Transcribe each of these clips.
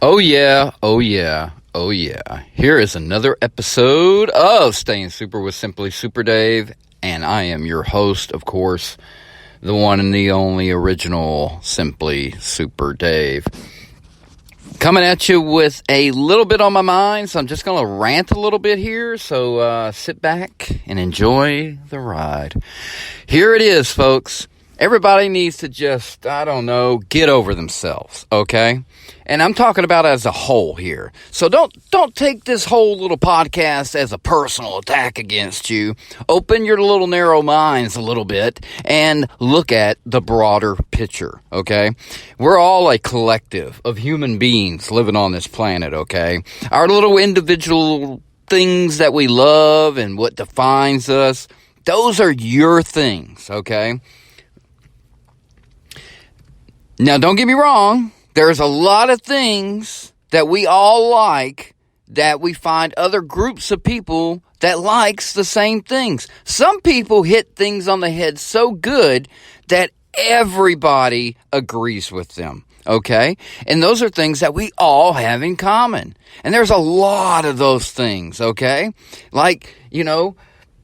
Oh yeah, oh yeah, oh yeah. Here is another episode of Staying Super with SimplySuperDave, and I am your host, of course, the one and the only original SimplySuperDave. Coming at you with a little bit on my mind, so I'm just going to rant a little bit here, so sit back and enjoy the ride. Here it is, folks. Everybody needs to just, get over themselves, okay? And I'm talking about as a whole here. So don't take this whole little podcast as a personal attack against you. Open your little narrow minds a little bit and look at the broader picture, okay? We're all a collective of human beings living on this planet, okay? Our little individual things that we love and what defines us, those are your things, okay? Now, don't get me wrong. There's a lot of things that we all like that we find other groups of people that likes the same things. Some people hit things on the head so good that everybody agrees with them, okay? And those are things that we all have in common. And there's a lot of those things, okay? Like,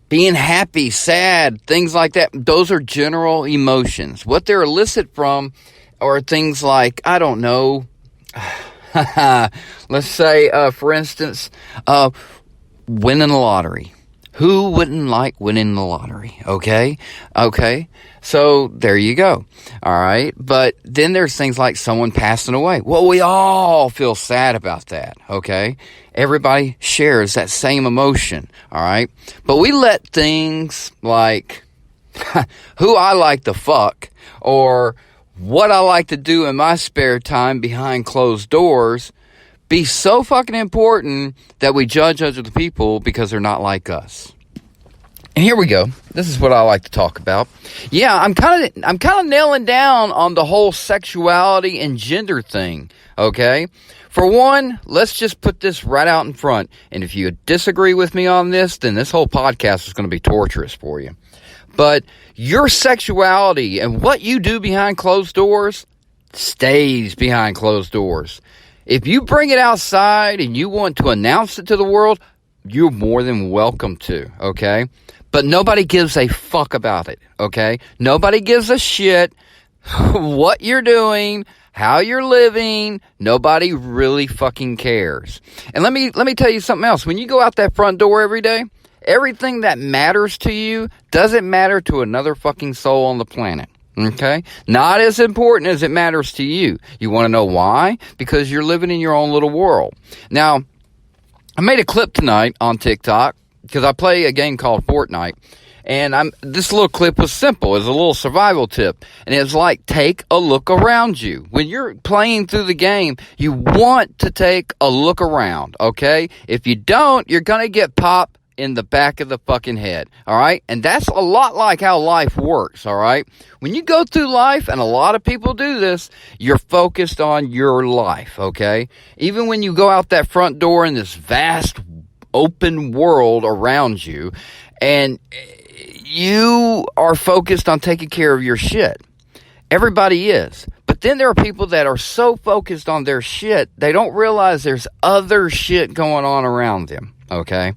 being happy, sad, things like that. Those are general emotions. What they're elicit from are things like, let's say, for instance, winning the lottery. Who wouldn't like winning the lottery? Okay. So there you go. All right. But then there's things like someone passing away. Well, we all feel sad about that. Okay. Everybody shares that same emotion. All right. But we let things like who I like to fuck or what I like to do in my spare time behind closed doors be so fucking important that we judge other people because they're not like us. And here we go. This is what I like to talk about. Yeah, I'm kind of nailing down on the whole sexuality and gender thing, okay? For one, let's just put this right out in front. And if you disagree with me on this, then this whole podcast is going to be torturous for you. But your sexuality and what you do behind closed doors stays behind closed doors. If you bring it outside and you want to announce it to the world, you're more than welcome to, okay? But nobody gives a fuck about it, okay? Nobody gives a shit what you're doing, how you're living. Nobody really fucking cares. And let me tell you something else. When you go out that front door every day, everything that matters to you doesn't matter to another fucking soul on the planet, okay? Not as important as it matters to you. You want to know why? Because you're living in your own little world. Now, I made a clip tonight on TikTok because I play a game called Fortnite, and this little clip was simple. It was a little survival tip, and it was like, take a look around you. When you're playing through the game, you want to take a look around, okay? If you don't, you're going to get popped in the back of the fucking head, all right? And that's a lot like how life works, all right? When you go through life, and a lot of people do this, you're focused on your life, okay? Even when you go out that front door in this vast open world around you, and you are focused on taking care of your shit. Everybody is. But then there are people that are so focused on their shit, they don't realize there's other shit going on around them. Okay?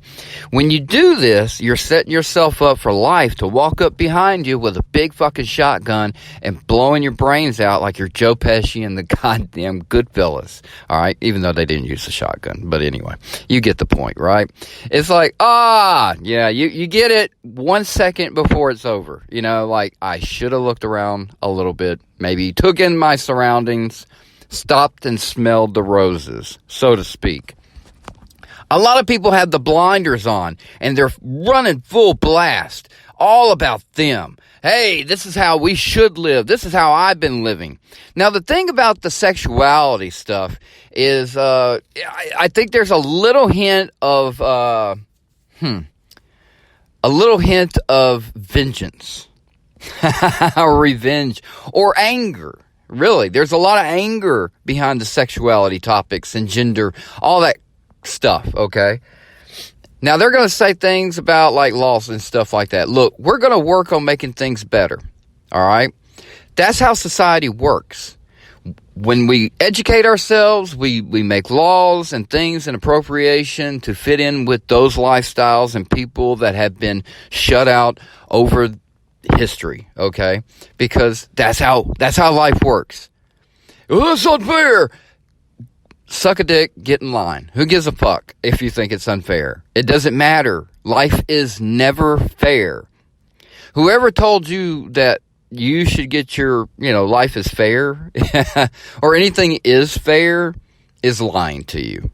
When you do this, you're setting yourself up for life to walk up behind you with a big fucking shotgun and blowing your brains out like you're Joe Pesci and the goddamn Goodfellas. Alright? Even though they didn't use the shotgun. But anyway, you get the point, right? It's like, you get it 1 second before it's over. Like, I should have looked around a little bit. Maybe took in my surroundings, stopped and smelled the roses, so to speak. A lot of people have the blinders on, and they're running full blast, all about them. Hey, this is how we should live. This is how I've been living. Now, the thing about the sexuality stuff is, I think there's a little hint of, vengeance, revenge, or anger. Really, there's a lot of anger behind the sexuality topics and gender, all that stuff, okay? Now, they're going to say things about, like, laws and stuff like that. Look, we're going to work on making things better, all right? That's how society works. when we educate ourselves, we make laws and things and appropriation to fit in with those lifestyles and people that have been shut out over history, okay? Because that's how life works. Oh, that's unfair. Suck a dick, get in line. Who gives a fuck if you think it's unfair? It doesn't matter. Life is never fair. Whoever told you that you should get your, life is fair or anything is fair is lying to you.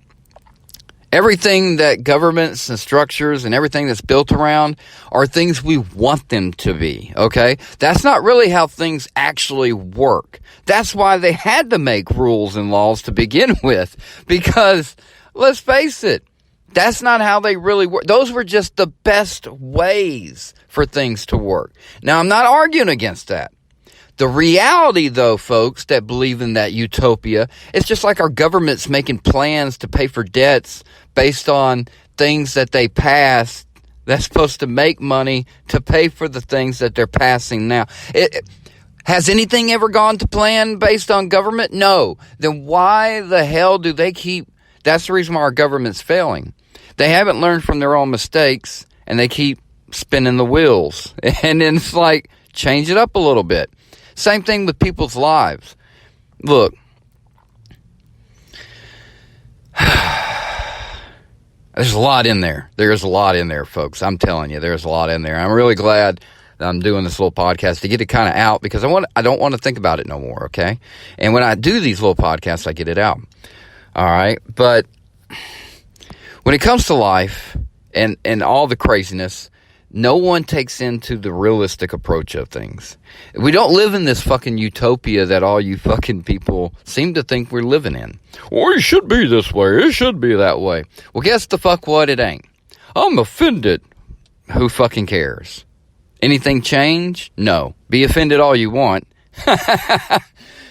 Everything that governments and structures and everything that's built around are things we want them to be, okay? That's not really how things actually work. That's why they had to make rules and laws to begin with, because let's face it, that's not how they really work. Those were just the best ways for things to work. Now, I'm not arguing against that. The reality, though, folks, that believe in that utopia, it's just like our government's making plans to pay for debts based on things that they passed that's supposed to make money to pay for the things that they're passing now. Has anything ever gone to plan based on government? No. Then why the hell do they keep... That's the reason why our government's failing. They haven't learned from their own mistakes, and they keep spinning the wheels. And then it's like, change it up a little bit. Same thing with people's lives. Look, there's a lot in there. There's a lot in there, folks. I'm telling you, there's a lot in there. I'm really glad that I'm doing this little podcast to get it kind of out, because I don't want to think about it no more, okay? And when I do these little podcasts, I get it out. All right? But when it comes to life and all the craziness, no one takes into the realistic approach of things. We don't live in this fucking utopia that all you fucking people seem to think we're living in. Or it should be this way. It should be that way. Well, guess the fuck what? It ain't. I'm offended. Who fucking cares? Anything change? No. Be offended all you want.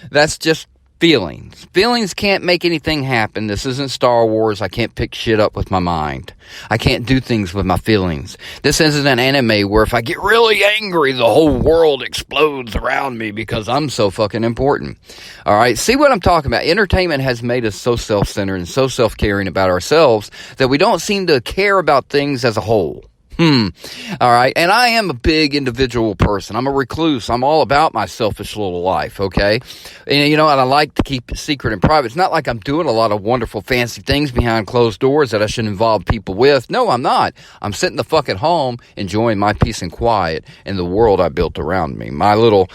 That's just feelings. Feelings can't make anything happen. This isn't Star Wars. I can't pick shit up with my mind. I can't do things with my feelings. This isn't an anime where if I get really angry, the whole world explodes around me because I'm so fucking important. All right? See what I'm talking about? Entertainment has made us so self-centered and so self-caring about ourselves that we don't seem to care about things as a whole. All right. And I am a big individual person. I'm a recluse. I'm all about my selfish little life. Okay. And and I like to keep it secret and private. It's not like I'm doing a lot of wonderful, fancy things behind closed doors that I should involve people with. No, I'm not. I'm sitting the fuck at home, enjoying my peace and quiet in the world I built around me. My little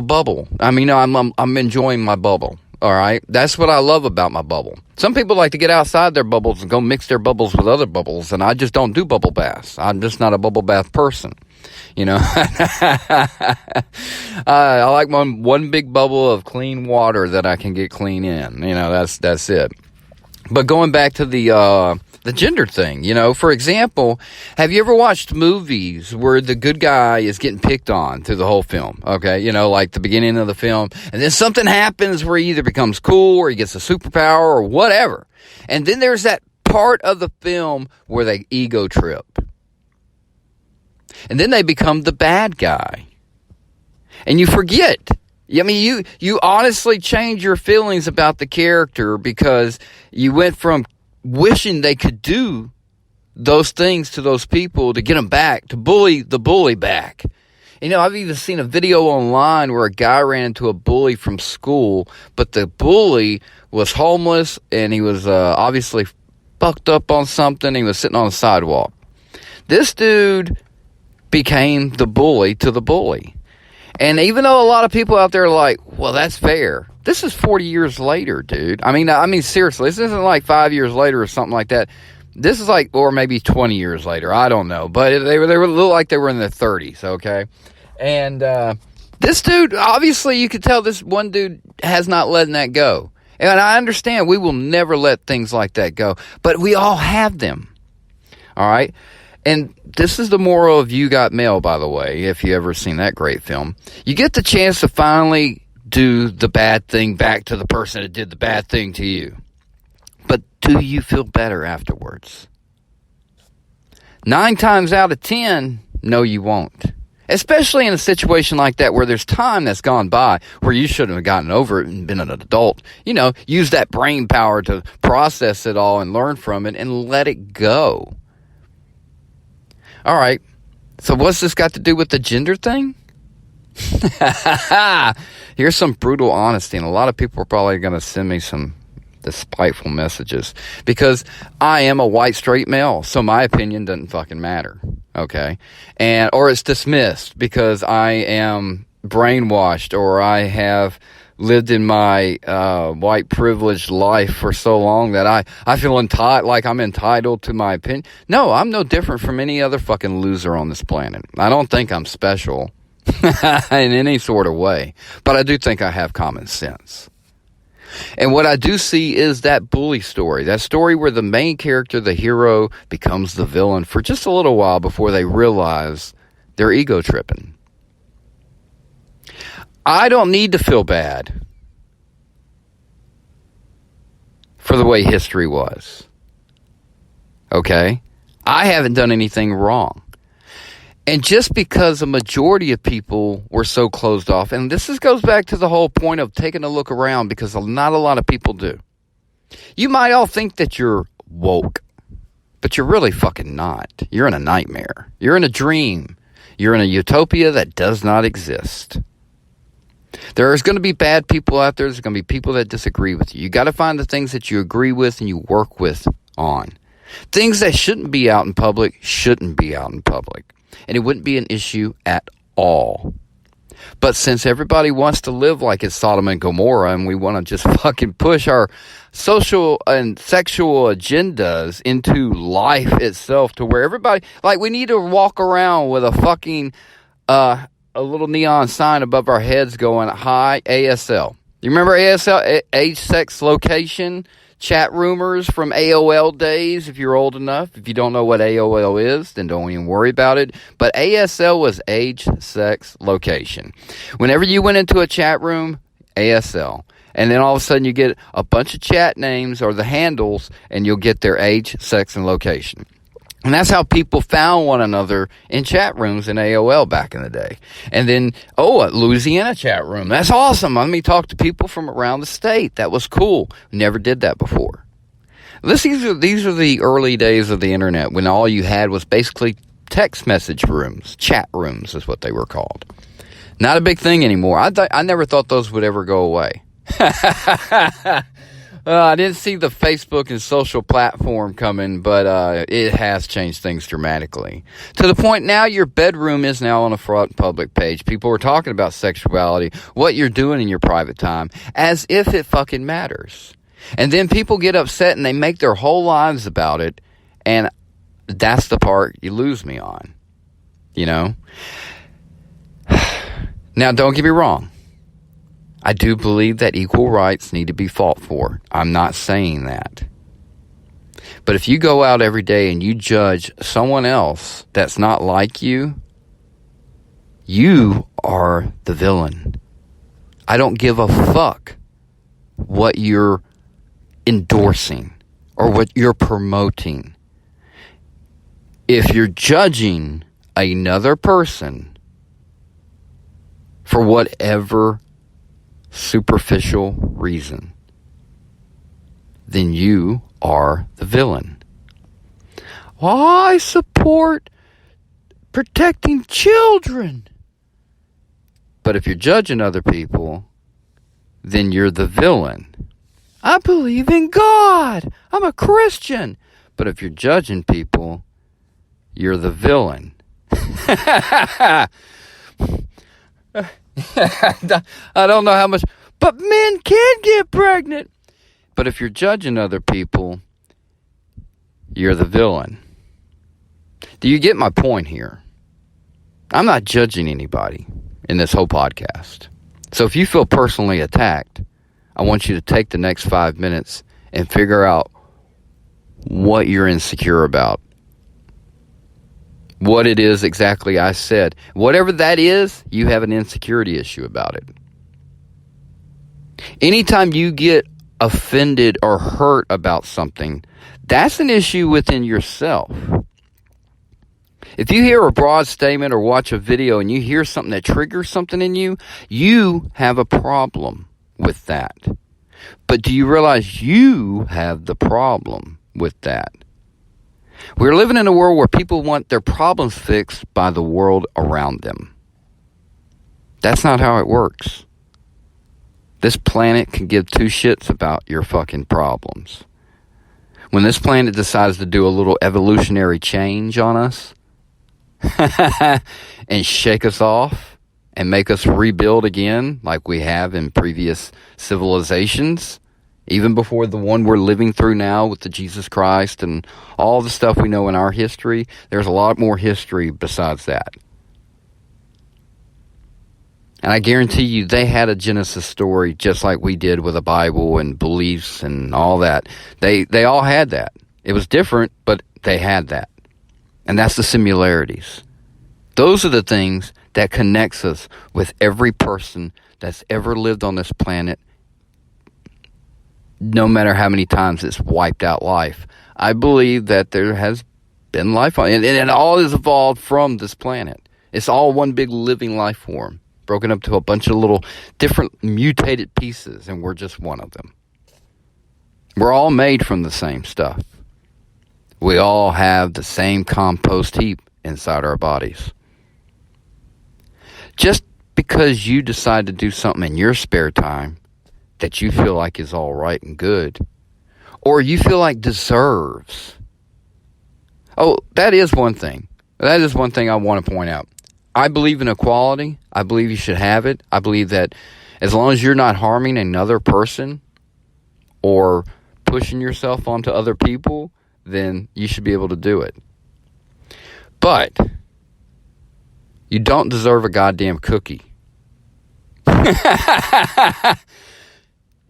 bubble. I mean, I'm enjoying my bubble. All right. That's what I love about my bubble. Some people like to get outside their bubbles and go mix their bubbles with other bubbles, and I just don't do bubble baths. I'm just not a bubble bath person. I like one big bubble of clean water that I can get clean in. That's it. But going back to the gender thing, for example, have you ever watched movies where the good guy is getting picked on through the whole film? Okay, like the beginning of the film, and then something happens where he either becomes cool or he gets a superpower or whatever. And then there's that part of the film where they ego trip. And then they become the bad guy. And you forget. I mean, you honestly change your feelings about the character because you went from wishing they could do those things to those people to get them back, to bully the bully back. I've even seen a video online where a guy ran into a bully from school, but the bully was homeless and he was obviously fucked up on something. He was sitting on the sidewalk. This dude became the bully to the bully. And even though a lot of people out there are like, well, that's fair. This is 40 years later, dude. I mean, seriously, this isn't like 5 years later or something like that. This is like, or maybe 20 years later. I don't know. But they were look like they were in their 30s, okay? And this dude, obviously, you could tell this one dude has not letting that go. And I understand we will never let things like that go. But we all have them. All right? And this is the moral of You Got Mail, by the way, if you ever seen that great film. You get the chance to finally do the bad thing back to the person that did the bad thing to you. But do you feel better afterwards? 9 times out of 10, no, you won't. Especially in a situation like that where there's time that's gone by where you shouldn't have gotten over it and been an adult. Use that brain power to process it all and learn from it and let it go. All right. So what's this got to do with the gender thing? Here's some brutal honesty, and a lot of people are probably going to send me some despiteful messages because I am a white straight male, so my opinion doesn't fucking matter. Okay, or it's dismissed because I am brainwashed or I have lived in my white privileged life for so long that I feel like I'm entitled to my opinion. No, I'm no different from any other fucking loser on this planet. I don't think I'm special in any sort of way, but I do think I have common sense. And what I do see is that bully story, that story where the main character, the hero, becomes the villain for just a little while before they realize they're ego tripping. I don't need to feel bad for the way history was. Okay? I haven't done anything wrong. And just because a majority of people were so closed off, and goes back to the whole point of taking a look around, because not a lot of people do. You might all think that you're woke, but you're really fucking not. You're in a nightmare. You're in a dream. You're in a utopia that does not exist. There's going to be bad people out there. There's going to be people that disagree with you. You got to find the things that you agree with and you work with on. Things that shouldn't be out in public shouldn't be out in public. And it wouldn't be an issue at all. But since everybody wants to live like it's Sodom and Gomorrah, and we want to just fucking push our social and sexual agendas into life itself to where everybody, like, we need to walk around with a fucking, a little neon sign above our heads going, hi, ASL. You remember ASL, age, sex, location? Chat rumors from AOL days, if you're old enough. If you don't know what AOL is, then don't even worry about it. But ASL was age, sex, location. Whenever you went into a chat room, ASL. And then all of a sudden you get a bunch of chat names or the handles, and you'll get their age, sex, and location. And that's how people found one another in chat rooms in AOL back in the day. And then, a Louisiana chat room. That's awesome. Let me talk to people from around the state. That was cool. Never did that before. These are the early days of the internet when all you had was basically text message rooms. Chat rooms is what they were called. Not a big thing anymore. I never thought those would ever go away. I didn't see the Facebook and social platform coming, but it has changed things dramatically. To the point now your bedroom is now on a front public page. People are talking about sexuality, what you're doing in your private time, as if it fucking matters. And then people get upset and they make their whole lives about it, and that's the part you lose me on. Now, don't get me wrong. I do believe that equal rights need to be fought for. I'm not saying that. But if you go out every day and you judge someone else that's not like you, you are the villain. I don't give a fuck what you're endorsing or what you're promoting. If you're judging another person for whatever superficial reason, then you are the villain. Well, I support protecting children. But if you're judging other people, then you're the villain. I believe in God. I'm a Christian. But if you're judging people, you're the villain. I don't know how much, but men can get pregnant. But if you're judging other people, you're the villain. Do you get my point here? I'm not judging anybody in this whole podcast. So if you feel personally attacked, I want you to take the next 5 minutes and figure out what you're insecure about. What it is exactly I said. Whatever that is, you have an insecurity issue about it. Anytime you get offended or hurt about something, that's an issue within yourself. If you hear a broad statement or watch a video and you hear something that triggers something in you, you have a problem with that. But do you realize you have the problem with that? We're living in a world where people want their problems fixed by the world around them. That's not how it works. This planet can give two shits about your fucking problems. When this planet decides to do a little evolutionary change on us and shake us off and make us rebuild again like we have in previous civilizations, even before the one we're living through now with the Jesus Christ and all the stuff we know in our history, there's a lot more history besides that. And I guarantee you they had a Genesis story just like we did with the Bible and beliefs and all that. They all had that. It was different, but they had that. And that's the similarities. Those are the things that connects us with every person that's ever lived on this planet, no matter how many times it's wiped out life. I believe that there has been life on it, and it all is evolved from this planet. It's all one big living life form, broken up to a bunch of little different mutated pieces, and we're just one of them. We're all made from the same stuff. We all have the same compost heap inside our bodies. Just because you decide to do something in your spare time that you feel like is all right and good, or you feel like deserves. Oh, that is one thing. That is one thing I want to point out. I believe in equality. I believe you should have it. I believe that as long as you're not harming another person or pushing yourself onto other people, then you should be able to do it. But you don't deserve a goddamn cookie.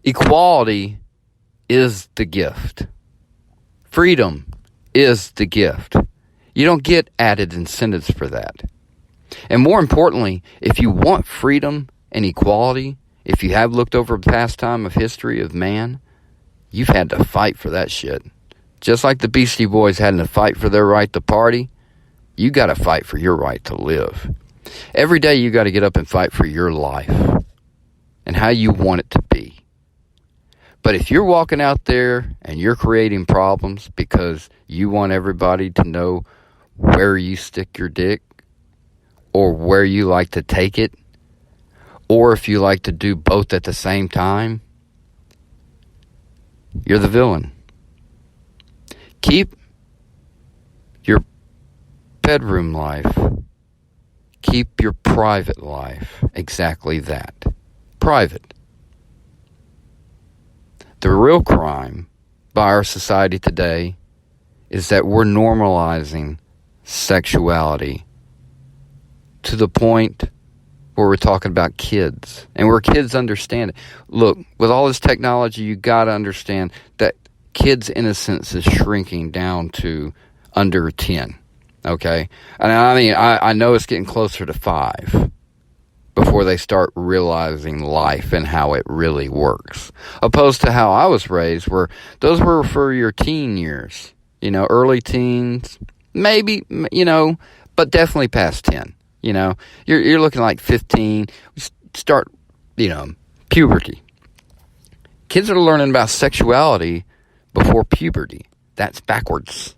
Equality is the gift. Freedom is the gift. You don't get added incentives for that. And more importantly, if you want freedom and equality, if you have looked over the past time of history of man, you've had to fight for that shit. Just like the Beastie Boys had to fight for their right to party, you got to fight for your right to live. Every day you got to get up and fight for your life and how you want it to be. But if you're walking out there and you're creating problems because you want everybody to know where you stick your dick or where you like to take it, or if you like to do both at the same time, you're the villain. Keep your bedroom life, keep your private life exactly that. Private. The real crime by our society today is that we're normalizing sexuality to the point where we're talking about kids. And where kids understand it. Look, with all this technology, you got to understand that kids' innocence is shrinking down to under 10. Okay? And I mean, I know it's getting closer to 5 before they start realizing life and how it really works. Opposed to how I was raised, where those were for your teen years. You know, early teens, maybe, you know, but definitely past 10. You know, you're looking like 15. We start, you know, puberty. Kids are learning about sexuality before puberty. That's backwards.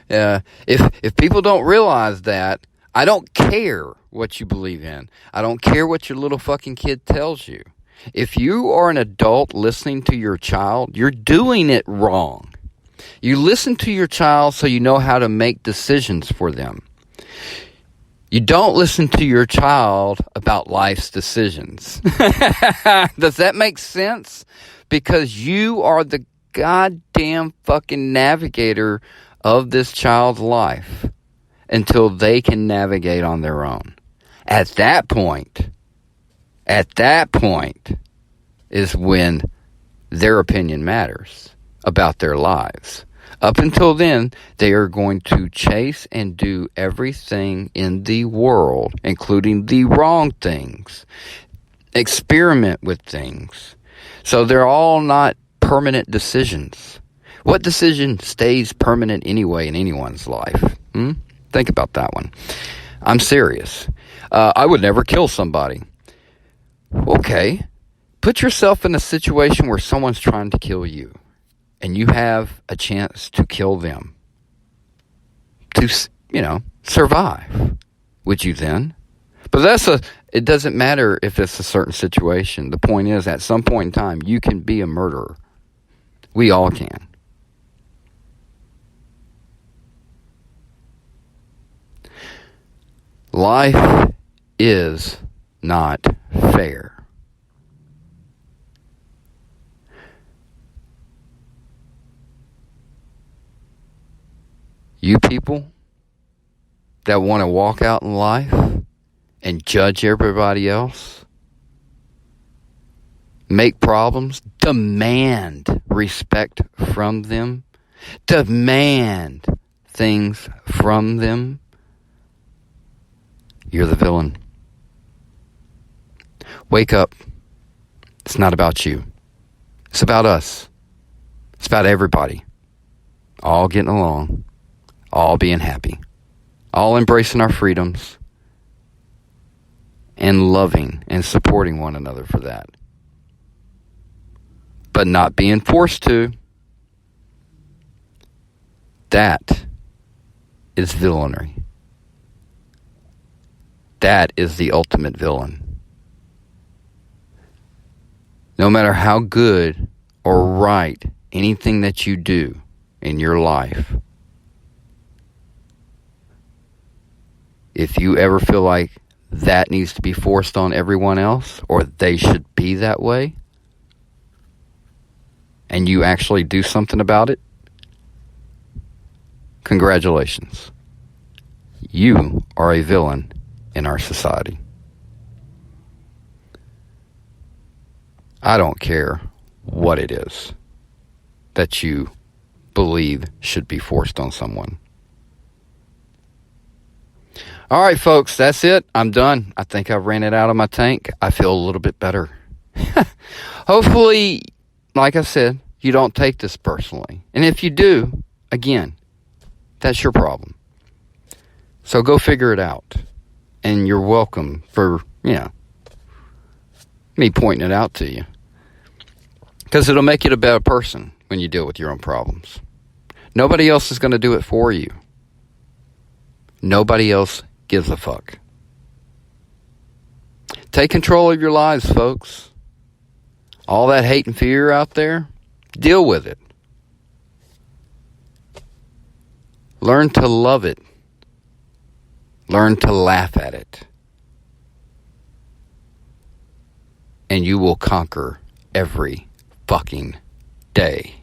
If people don't realize that, I don't care what you believe in. I don't care what your little fucking kid tells you. If you are an adult listening to your child, you're doing it wrong. You listen to your child so you know how to make decisions for them. You don't listen to your child about life's decisions. Does that make sense? Because you are the goddamn fucking navigator of this child's life until they can navigate on their own. At that point is when their opinion matters about their lives. Up until then, they are going to chase and do everything in the world, including the wrong things. Experiment with things. So they're all not permanent decisions. What decision stays permanent anyway in anyone's life? Think about that one. I'm serious. I would never kill somebody. Okay. Put yourself in a situation where someone's trying to kill you, and you have a chance to kill them. To, survive. Would you then? But it doesn't matter if it's a certain situation. The point is, at some point in time, you can be a murderer. We all can. Life is not fair. You people that want to walk out in life and judge everybody else, make problems, demand respect from them, demand things from them, you're the villain. Wake up. It's not about you. It's about us. It's about everybody. All getting along. All being happy. All embracing our freedoms. And loving and supporting one another for that. But not being forced to. That is villainy. That is the ultimate villain. No matter how good or right anything that you do in your life, if you ever feel like that needs to be forced on everyone else, or they should be that way, and you actually do something about it, congratulations. You are a villain in our society. I don't care what it is that you believe should be forced on someone. All right, folks, that's it. I'm done. I think I ran it out of my tank. I feel a little bit better. Hopefully, like I said, you don't take this personally. And if you do, again, that's your problem. So go figure it out. And you're welcome for, me pointing it out to you. Because it'll make you a better person when you deal with your own problems. Nobody else is going to do it for you. Nobody else gives a fuck. Take control of your lives, folks. All that hate and fear out there, deal with it. Learn to love it. Learn to laugh at it. And you will conquer every fucking day.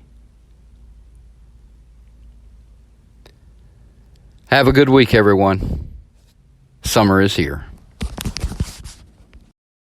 Have a good week, everyone. Summer is here.